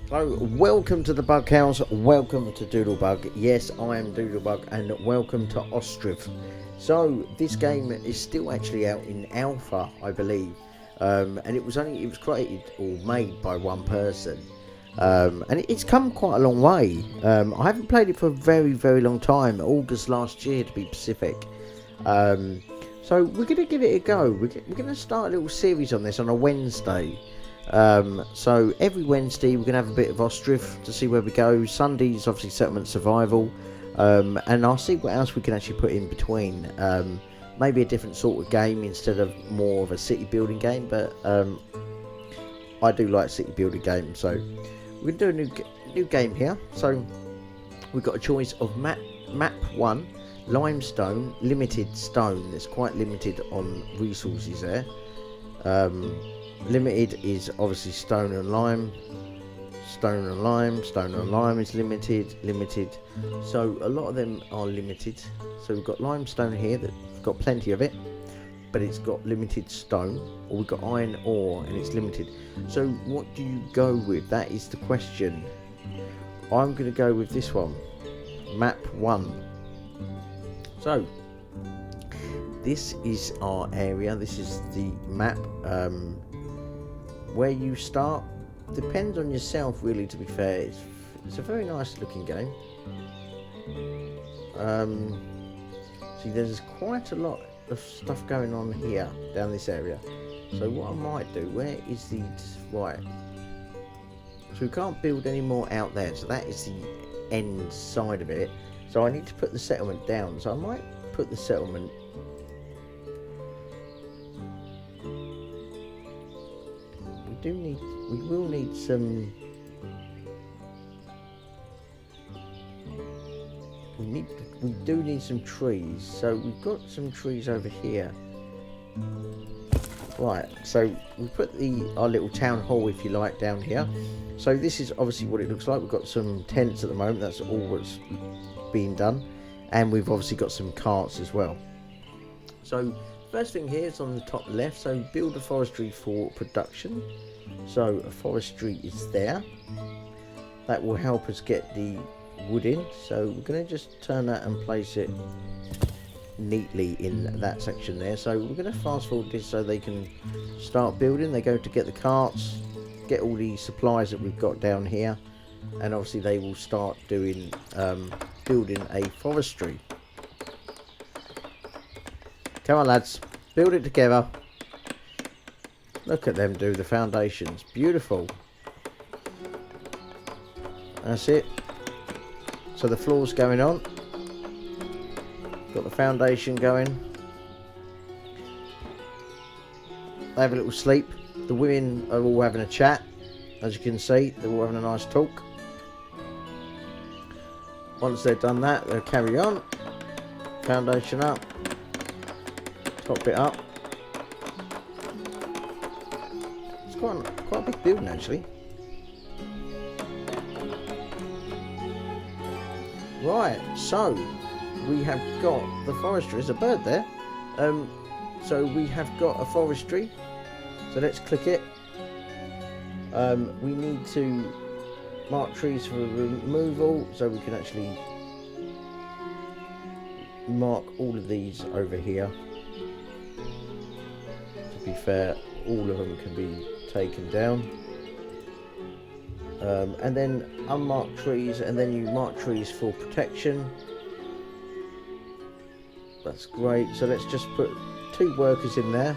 So, welcome to the Bug House, welcome to Doodlebug. Yes, I am Doodlebug, and welcome to Ostriv. So, this game is still actually out in alpha, I believe, and it was created or made by one person, and it's come quite a long way. I haven't played it for a very, very long time, August last year to be specific. So, we're going to give it a go. We're going to start a little series on this on a Wednesday. So every Wednesday we're going to have a bit of Ostriv to see where we go. Sundays obviously settlement survival, and I'll see what else we can actually put in between. Maybe a different sort of game instead of more of a city building game, but I do like city building games, so we're going to do a new game here. So we've got a choice of map 1, limestone, limited stone. There's quite limited on resources there. Limited is obviously stone and lime. Stone and lime is limited. So a lot of them are limited. So we've got limestone here that's got plenty of it, but it's got limited stone. Or we've got iron ore and it's limited. So what do you go with? That is the question. I'm going to go with this one, map 1. So this is our area. This is the map. Where you start depends on yourself, really, to be fair. It's a very nice looking game. See, there's quite a lot of stuff going on here down this area. So what I might do, where is the right? So we can't build any more out there, so that is the end side of it. So I need to put the settlement down, so I might put the settlement. We will need some. We do need some trees. So we've got some trees over here. Right. So we put our little town hall, if you like, down here. So this is obviously what it looks like. We've got some tents at the moment. That's all that's being done, and we've obviously got some carts as well. So first thing here is on the top left. So build a forestry for production. So a forestry is there. That will help us get the wood in. So we're going to just turn that and place it neatly in that section there. So we're going to fast forward this so they can start building. They go to get the carts, get all the supplies that we've got down here, and obviously they will start doing building a forestry. Come on, lads, build it together. Look at them do the foundations. Beautiful. That's it. So the floor's going on. Got the foundation going. They have a little sleep. The women are all having a chat. As you can see, they're all having a nice talk. Once they've done that, they'll carry on. Foundation up. Top it up. Quite a big building, actually. Right, so we have got the forestry. There's a bird there. So we have got a forestry. So let's click it. We need to mark trees for removal, so we can actually mark all of these over here. To be fair, all of them can be taken down, and then unmarked trees, and then you mark trees for protection. That's great. So let's just put 2 workers in there,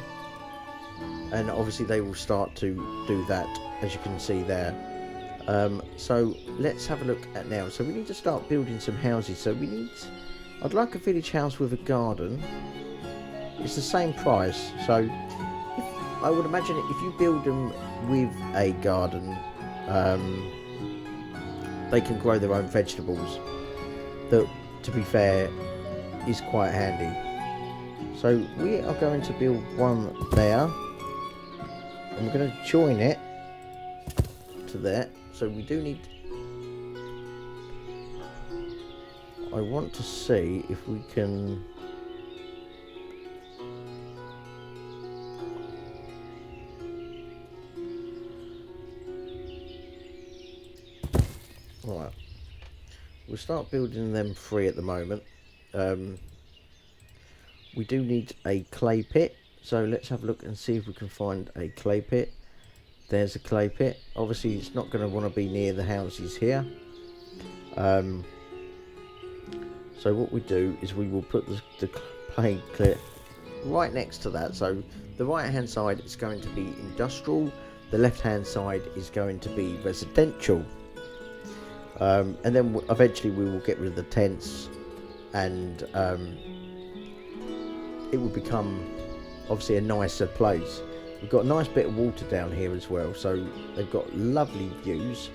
and obviously they will start to do that, as you can see there. So let's have a look at now. So we need to start building some houses. So I'd like a village house with a garden. It's the same price, so I would imagine if you build them with a garden, they can grow their own vegetables. That, to be fair, is quite handy. So we are going to build one there, and we're going to join it to there. So we do need. I want to see if we can. Right. We'll start building them 3 at the moment. We do need a clay pit, so let's have a look and see if we can find a clay pit. There's a clay pit. Obviously it's not going to want to be near the houses here. So what we do is we will put the clay pit right next to that. So the right hand side is going to be industrial, the left hand side is going to be residential. And then eventually we will get rid of the tents, and it will become obviously a nicer place. We've got a nice bit of water down here as well, so they've got lovely views.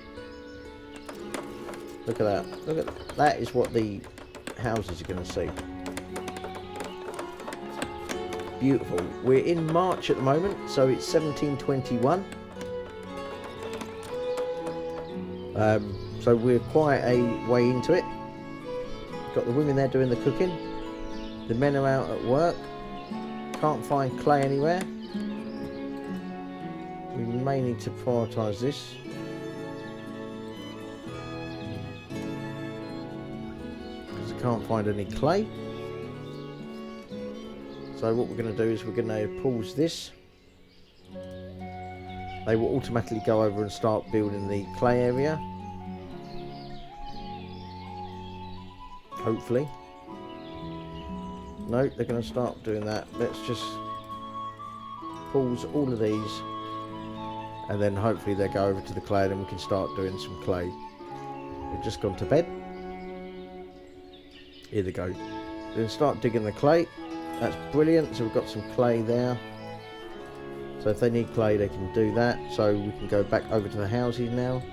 Look at that. Look at that. Is what the houses are going to see. Beautiful. We're in March at the moment, so it's 1721. So we're quite a way into it. Got the women there doing the cooking. The men are out at work. Can't find clay anywhere. We may need to prioritise this. Because I can't find any clay. So what we're going to do is we're going to pause this. They will automatically go over and start building the clay area. Hopefully. No, they're going to start doing that. Let's just pause all of these, and then hopefully they'll go over to the clay and then we can start doing some clay. We've just gone to bed. Here they go. Then start digging the clay. That's brilliant. So we've got some clay there. So if they need clay, they can do that. So we can go back over to the houses now,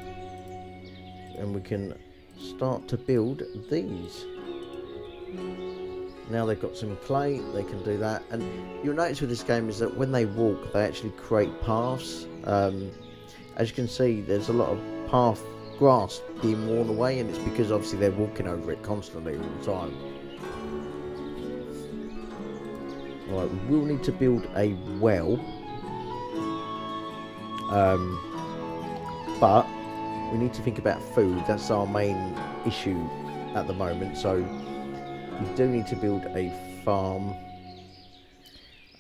and we can start to build these. Now they've got some clay, they can do that. And you'll notice with this game is that when they walk, they actually create paths. As you can see, there's a lot of path grass being worn away, and it's because obviously they're walking over it constantly all the time. Right, we will need to build a well, but we need to think about food. That's our main issue at the moment. So we do need to build a farm.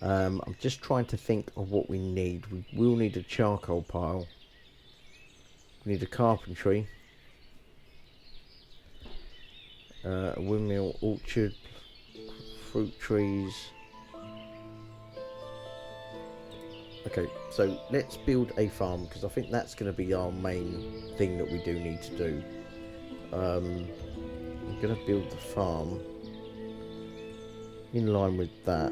I'm just trying to think of what we need. We will need a charcoal pile. We need a carpentry, a windmill, orchard, fruit trees. Okay, so let's build a farm, because I think that's going to be our main thing that we do need to do. I'm going to build the farm in line with that.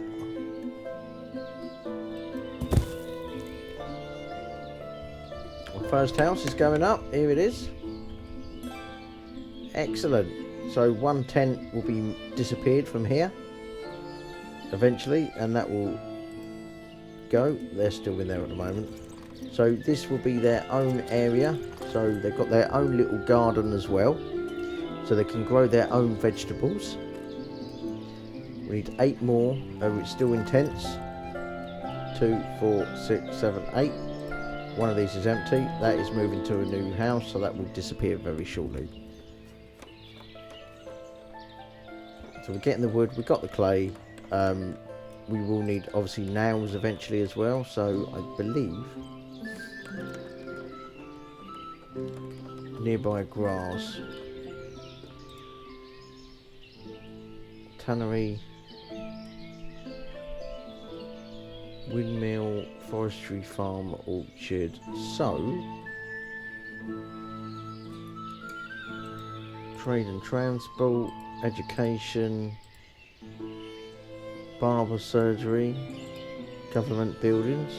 Our first house is going up. Here it is. Excellent. So one tent will be disappeared from here eventually, and that will go. They're still in there at the moment. So this will be their own area. So they've got their own little garden as well, so they can grow their own vegetables. We need 8 more. Oh, it's still in tents. 2, 4, 6, 7, 8. One of these is empty. That is moving to a new house, so that will disappear very shortly. So we're getting the wood. We've got the clay. We will need obviously nails eventually as well. So I believe nearby grass, tannery, windmill, forestry farm, orchard. So trade and transport, education, barber surgery, government buildings,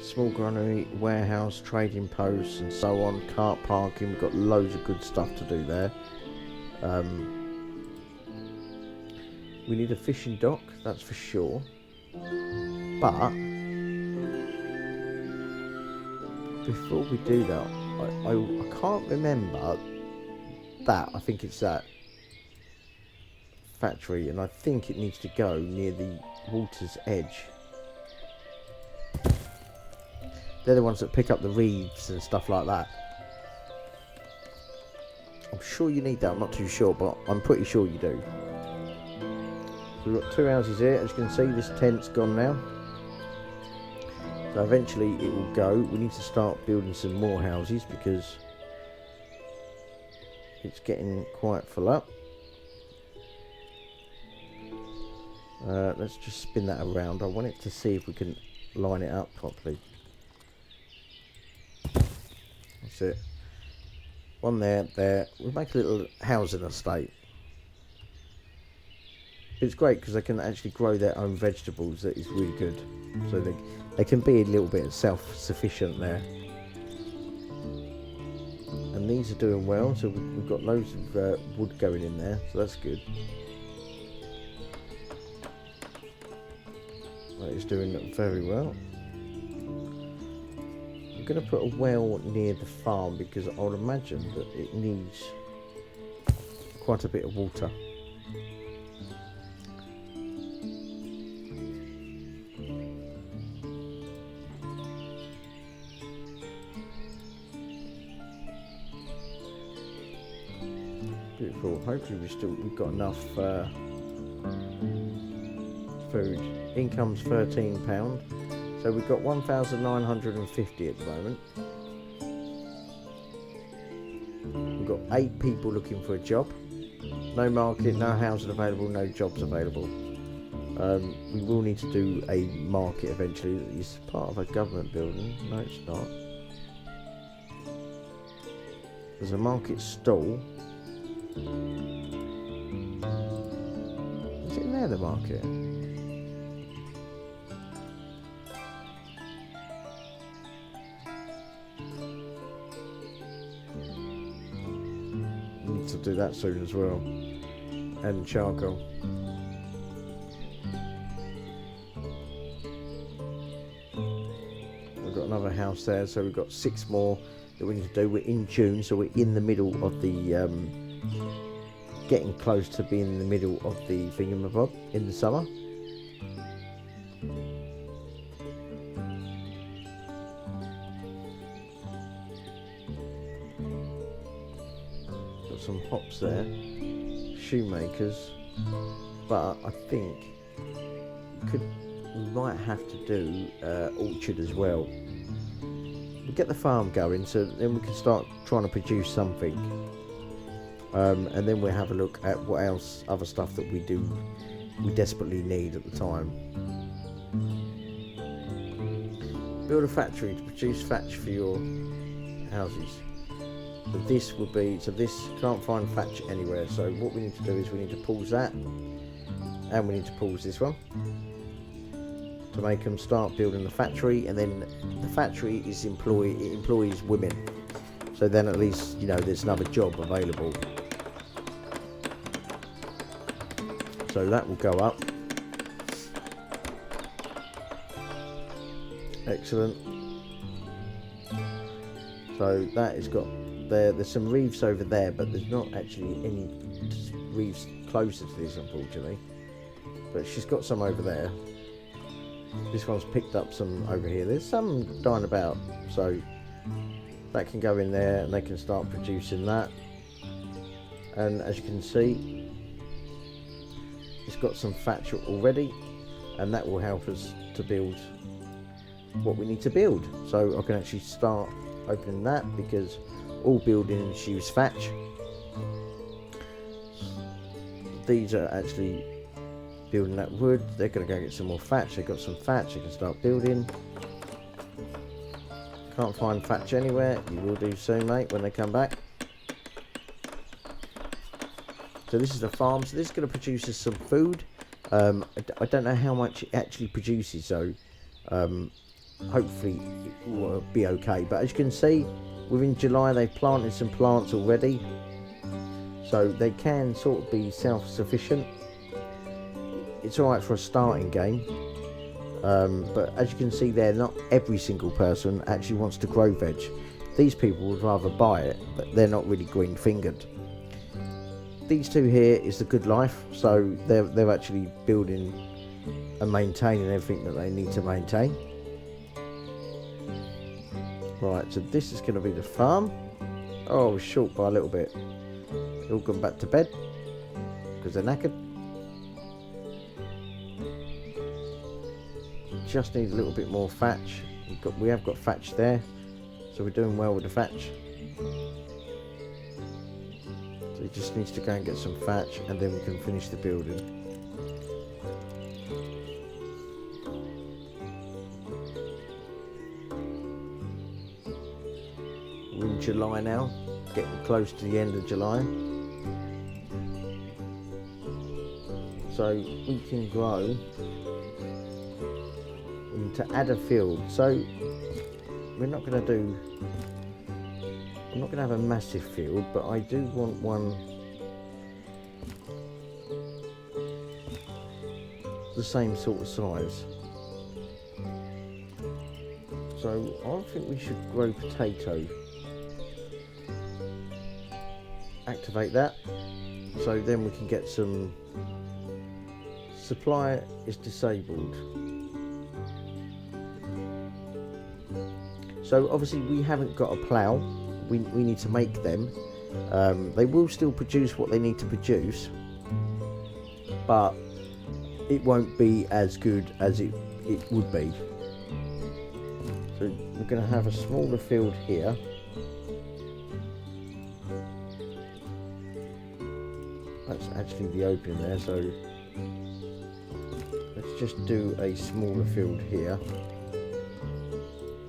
small granary, warehouse, trading posts and so on, cart parking. We've got loads of good stuff to do there. We need a fishing dock, that's for sure. But before we do that, I can't remember that. I think it's that factory, and I think it needs to go near the water's edge. They're the ones that pick up the reeds and stuff like that. I'm sure you need that. I'm not too sure, but I'm pretty sure you do. So we've got 2 houses here. As you can see, this tent's gone now. So eventually it will go. We need to start building some more houses because it's getting quite full up. Let's just spin that around. I want it to see if we can line it up properly. That's it. One there. We'll make a little housing estate. It's great because they can actually grow their own vegetables. That is really good. So they can be a little bit self-sufficient there. And these are doing well. So we've got loads of wood going in there. So that's good. That is doing very well. I'm going to put a well near the farm because I would imagine that it needs quite a bit of water. Beautiful. Hopefully we've got enough food. Income's £13. So we've got 1,950 at the moment. We've got 8 people looking for a job. No market, no housing available, no jobs available. We will need to do a market eventually. It's part of a government building. No, it's not. There's a market stall. Is it in there, the market? Need to do that soon as well. And charcoal. We've got another house there, so we've got 6 more that we need to do. We're in June, so we're in the middle of the getting close to being in the middle of the thingamabob in the summer. Got some hops there, shoemakers, but I think we might have to do orchard as well. We'll get the farm going, so then we can start trying to produce something. And then we'll have a look at what else, other stuff that we desperately need at the time. Build a factory to produce thatch for your houses. So this would be, this can't find thatch anywhere. So what we need to do is we need to pause that, and we need to pause this one to make them start building the factory. And then the factory is it employs women. So then at least, you know, there's another job available. So that will go up. Excellent. So that has got there's some reefs over there, but there's not actually any reefs closer to this, unfortunately. But she's got some over there. This one's picked up some over here. There's some dying about, so that can go in there and they can start producing that. And as you can see, it's got some thatch already, and that will help us to build what we need to build. So I can actually start opening that because all buildings use thatch. These are actually building that wood. They're going to go get some more thatch. They've got some thatch. They can start building. Can't find thatch anywhere. You will do soon, mate, when they come back. So this is the farm. So this is going to produce us some food. I don't know how much it actually produces, so hopefully it will be okay. But as you can see, within July they've planted some plants already, so they can sort of be self-sufficient. It's alright for a starting game, but as you can see there, not every single person actually wants to grow veg. These people would rather buy it, but they're not really green-fingered. These two here is the good life, so they're actually building and maintaining everything that they need to maintain. Right, so this is going to be the farm. Oh, short by a little bit. They've all gone back to bed because they're knackered. Just need a little bit more thatch. We have got thatch there, so we're doing well with the thatch. So he just needs to go and get some thatch, and then we can finish the building. We're in July now, getting close to the end of July. So we can grow. We need to add a field. So we're not going to do. I'm not going to have a massive field, but I do want one the same sort of size. So I think we should grow potato. Activate that, so then we can get some. Supply is disabled, so obviously we haven't got a plough. We need to make them. They will still produce what they need to produce, but it won't be as good as it would be. So we're going to have a smaller field here. That's actually the opening there, so let's just do a smaller field here,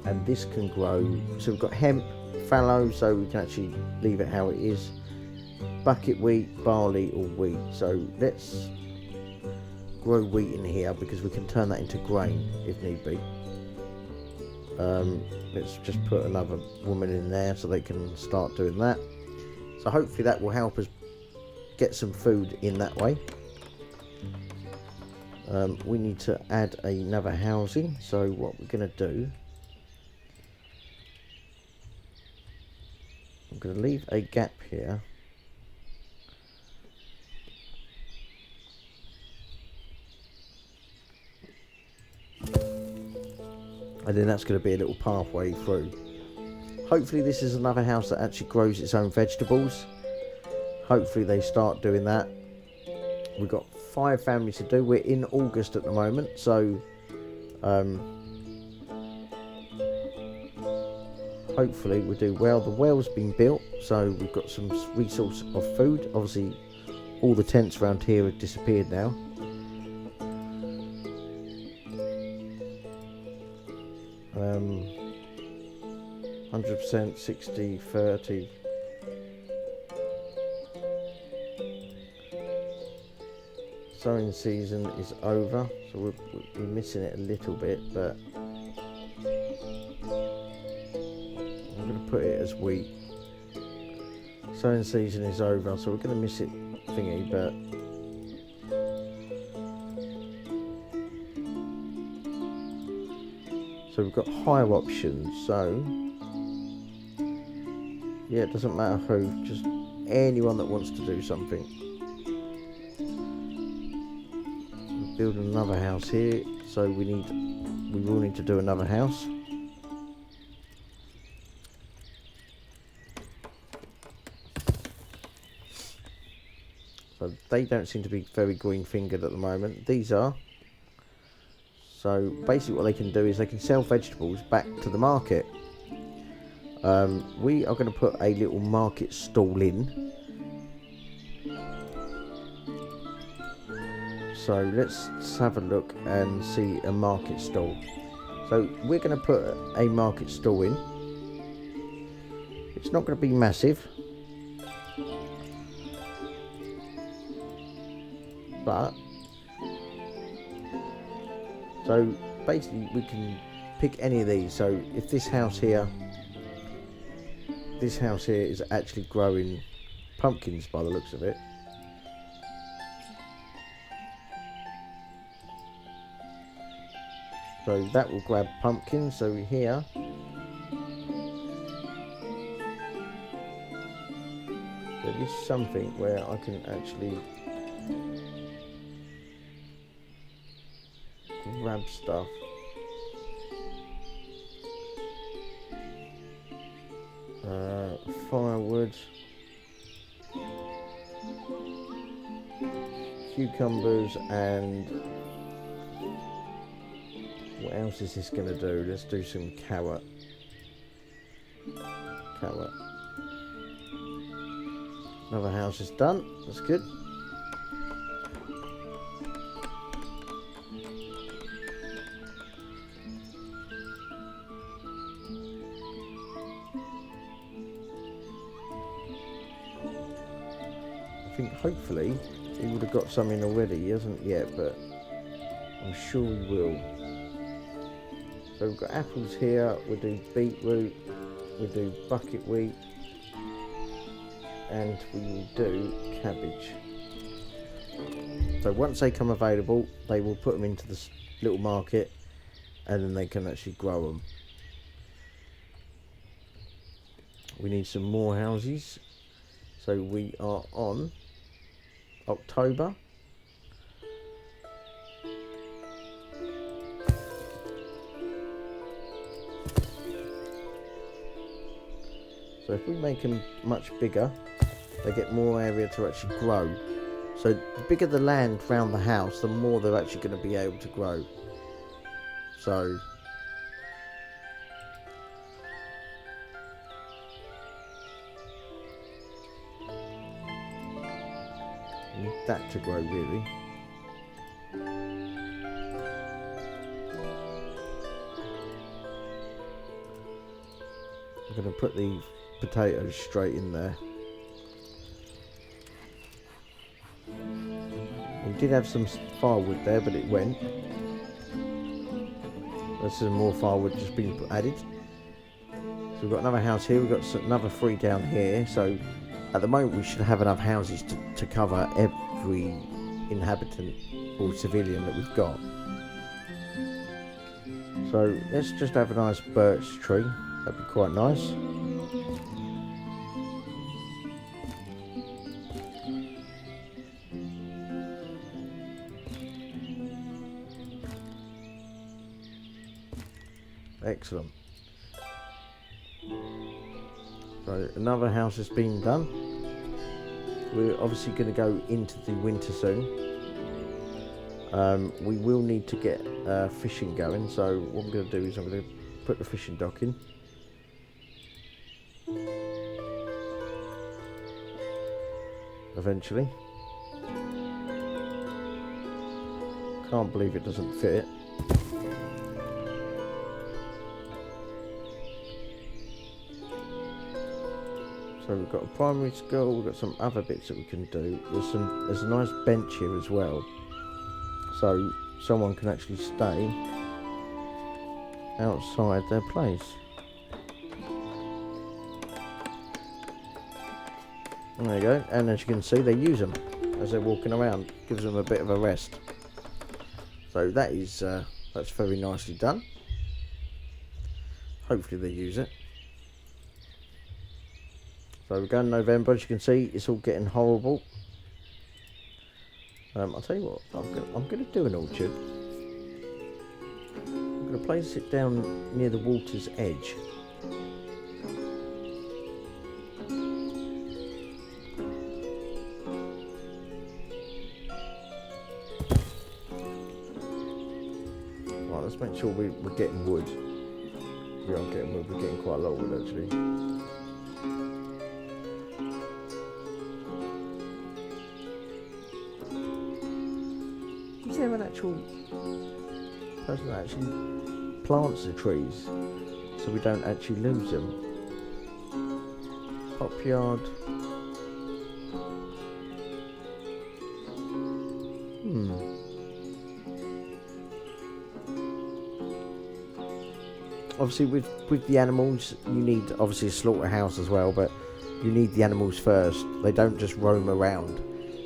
and this can grow. So we've got hemp, fallow, so we can actually leave it how it is, bucket wheat, barley or wheat. So let's grow wheat in here because we can turn that into grain if need be. Let's just put another woman in there so they can start doing that. So hopefully that will help us get some food in that way. We need to add another housing, so what we're going to do, I'm going to leave a gap here. And then that's going to be a little pathway through. Hopefully this is another house that actually grows its own vegetables. Hopefully they start doing that. We've got 5 families to do. We're in August at the moment, so hopefully we'll do well. The well's been built, so we've got some resource of food. Obviously all the tents around here have disappeared now. Um, 100%, 60, 30. Sowing season is over, so we're missing it a little bit, but I'm going to put it as wheat. Sowing season is over, so we're going to miss it thingy, but so we've got higher options. So yeah, it doesn't matter who, just anyone that wants to do something. Building another house here, so we will need to do another house. So they don't seem to be very green fingered at the moment. These are. So basically what they can do is they can sell vegetables back to the market. We are going to put a little market stall in. So let's have a look and see a market stall. So we're going to put a market stall in. It's not going to be massive, but so basically we can pick any of these. So if this house here is actually growing pumpkins by the looks of it. So that will grab pumpkins. So here there is something where I can actually grab stuff. Firewood, cucumbers, and what else is this going to do? Let's do some carrot. Another house is done. That's good. I think hopefully he would have got something already. He hasn't yet, but I'm sure he will. So we've got apples here. We'll do beetroot. We'll do buckwheat. And we will do cabbage. So once they come available, they will put them into this little market, and then they can actually grow them. We need some more houses. So we are on October. So if we make them much bigger, they get more area to actually grow. So the bigger the land around the house, the more they're actually going to be able to grow. So you need that to grow really. I'm going to put the potatoes straight in there. We did have some firewood there, but it went. There's some more firewood just being added. So we've got another house here, we've got another 3 down here. So at the moment we should have enough houses to cover every inhabitant or civilian that we've got. So let's just have a nice birch tree, that'd be quite nice. Excellent. So another house has been done. We're obviously going to go into the winter soon. We will need to get fishing going. So what I'm going to do is I'm going to put the fishing dock in. Eventually. Can't believe it doesn't fit. So we've got a primary school, we've got some other bits that we can do. There's a nice bench here as well. So someone can actually stay outside their place. There you go, and as you can see they use them as they're walking around, gives them a bit of a rest. So that is that's very nicely done. Hopefully they use it. So we're going November, as you can see, it's all getting horrible. I'll tell you what, I'm going to do an orchard. I'm going to place it down near the water's edge. Right, let's make sure we're getting wood. We are getting wood, we're getting quite a lot of wood actually. Is there an actual person that actually plants the trees so we don't actually lose them? Hop yard. Obviously with the animals you need obviously a slaughterhouse as well, but you need the animals first. They don't just roam around.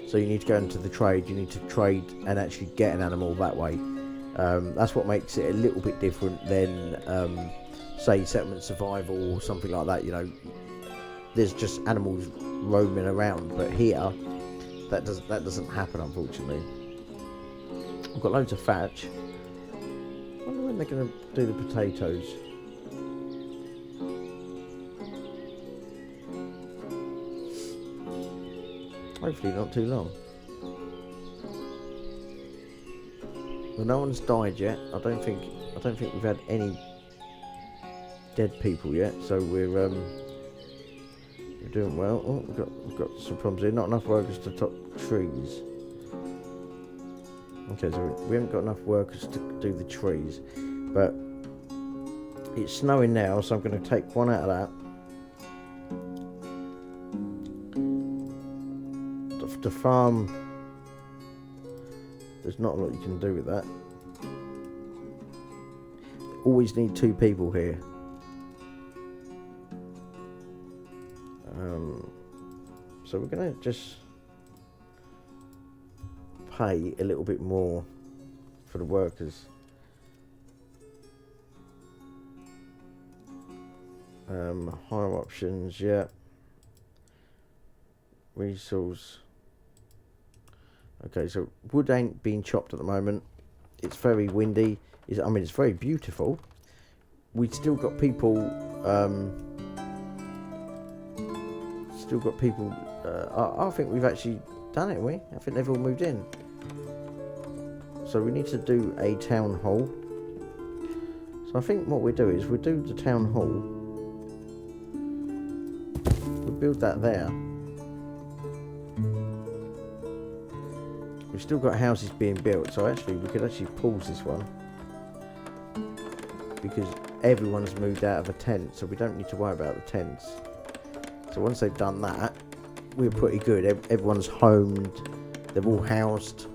So you need to go into the trade, you need to trade and actually get an animal that way. That's what makes it a little bit different than, say, settlement survival or something like that. You know, there's just animals roaming around, but here, that doesn't happen, unfortunately. I've got loads of thatch. I wonder when they're going to do the potatoes. Hopefully not too long. Well, no one's died yet. I don't think we've had any dead people yet, so we're doing well. Oh, we've got some problems here. Not enough workers to top trees. Okay, so we haven't got enough workers to do the trees, but it's snowing now, so I'm going to take one out of that. The farm, there's not a lot you can do with that. Always need 2 people here. So we're going to just pay a little bit more for the workers. Higher options, yeah. Resource. Okay, so wood ain't being chopped at the moment. It's very windy. I mean, it's very beautiful. We've still got people. I think we've actually done it. I think they've all moved in. So we need to do a town hall. So I think what we do is we do the town hall. We build that there. We've still got houses being built, so actually we could actually pause this one because everyone's moved out of a tent, so we don't need to worry about the tents. So once they've done that, we're pretty good. Everyone's homed, they're all housed,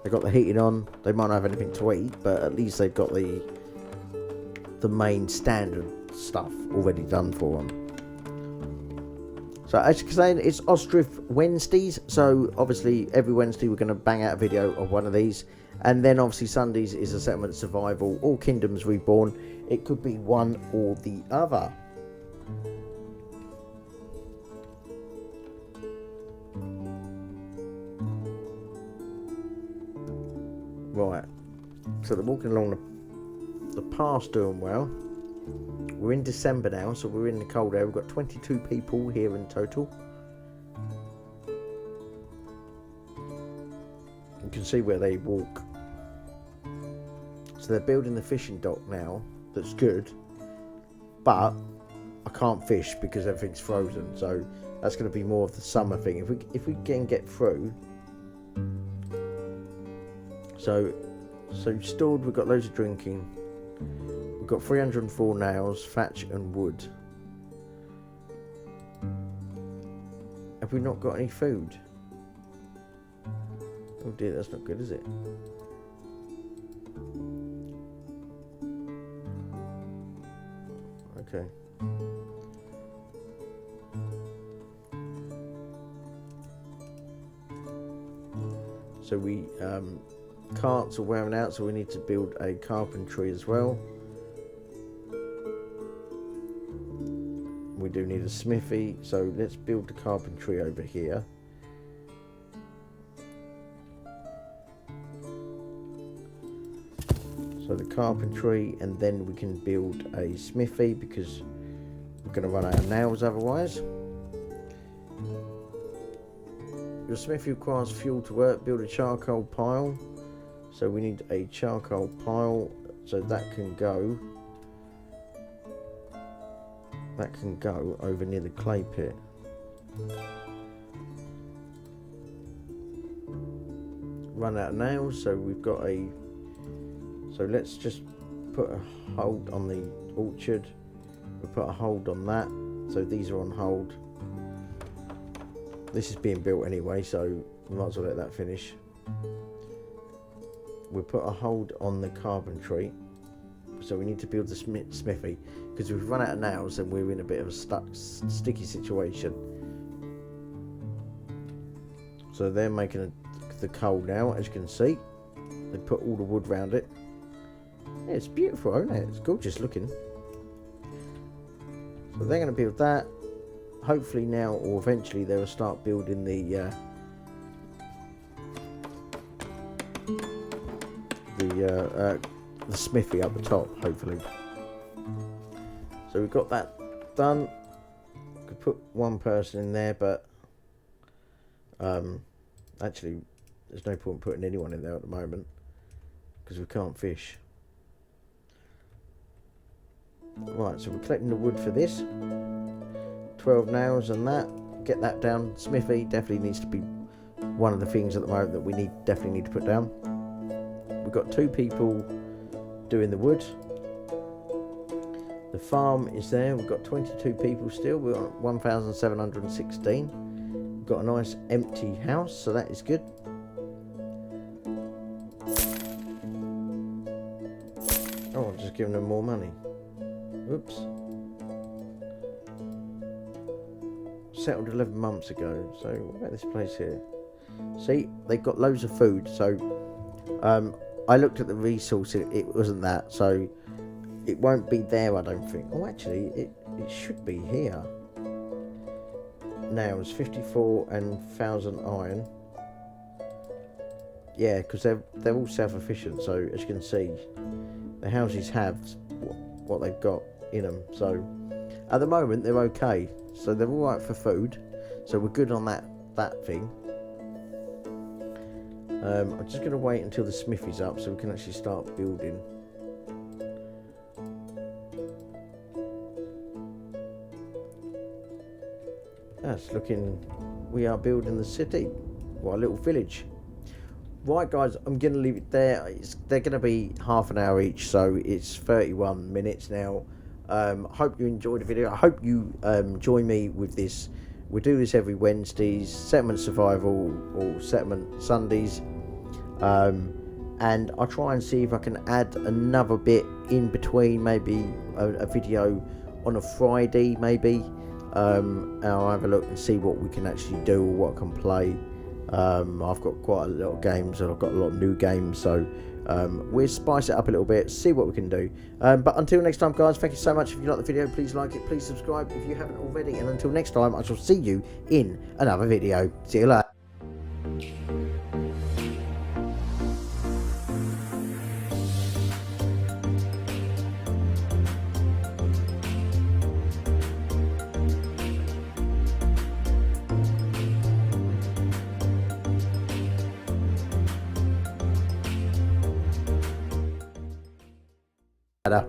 they've got the heating on. They might not have anything to eat, but at least they've got the main standard stuff already done for them. So as you can say, it's Ostriv Wednesdays, so obviously every Wednesday we're going to bang out a video of one of these, and then obviously Sundays is a settlement survival or Kingdoms Reborn. It could be one or the other. Right, so they're walking along the path doing well. We're in December now, so we're in the cold air. We've got 22 people here in total. You can see where they walk. So they're building the fishing dock now. That's good. But I can't fish because everything's frozen. So that's going to be more of the summer thing. If we can get through. So stored, we've got loads of drinking. We've got 304 nails, thatch and wood. Have we not got any food? Oh dear, that's not good, is it? Okay. So we carts are wearing out, so we need to build a carpentry as well. We do need a smithy, so let's build the carpentry over here. So the carpentry, and then we can build a smithy because we're going to run out of nails otherwise. Your smithy requires fuel to work. Build a charcoal pile. So we need a charcoal pile, so that can go over near the clay pit. Run out of nails, so we've got so let's just put a hold on the orchard. We'll put a hold on that, so these are on hold. This is being built anyway, so we might as well let that finish. We'll put a hold on the carpentry, so we need to build the smithy, because if we've run out of nails then we're in a bit of a sticky situation. So they're making the coal now, as you can see. They put all the wood round it. Yeah, it's beautiful, isn't it? It's gorgeous looking. So they're going to build that. Hopefully now or eventually they will start building the smithy up the top, hopefully. So we've got that done. Could put one person in there, but Actually, there's no point putting anyone in there at the moment because we can't fish. Right, so we're collecting the wood for this. 12 nails and that. Get that down. Smithy definitely needs to be one of the things at the moment that we definitely need to put down. We've got 2 people doing the wood. The farm is there. We've got 22 people still. We're on 1,716. We've got a nice empty house, so that is good. Oh, I'm just giving them more money. Oops. Settled 11 months ago. So what about this place here? See, they've got loads of food. So I looked at the resource. It wasn't that. So it won't be there, I don't think. Oh, actually, it should be here. Now it's 54 and 1,000 iron. Yeah, because they're all self-efficient. So as you can see, the houses have what they've got in them. So at the moment they're okay. So they're all right for food. So we're good on that thing. I'm just going to wait until the smithy's up so we can actually start building. That's looking. We are building the city, or a little village. Right, guys, I'm going to leave it there. They're going to be half an hour each, so it's 31 minutes now. Hope you enjoyed the video. I hope you join me with this. We do this every Wednesdays, Settlement Survival or Settlement Sundays. And I'll try and see if I can add another bit in between, maybe a video on a Friday, maybe. And I'll have a look and see what we can actually do or what I can play. I've got quite a lot of games and I've got a lot of new games, so we'll spice it up a little bit, see what we can do. But until next time, guys, thank you so much. If you like the video, please like it, please subscribe if you haven't already, and until next time, I shall see you in another video. See you later. Ada.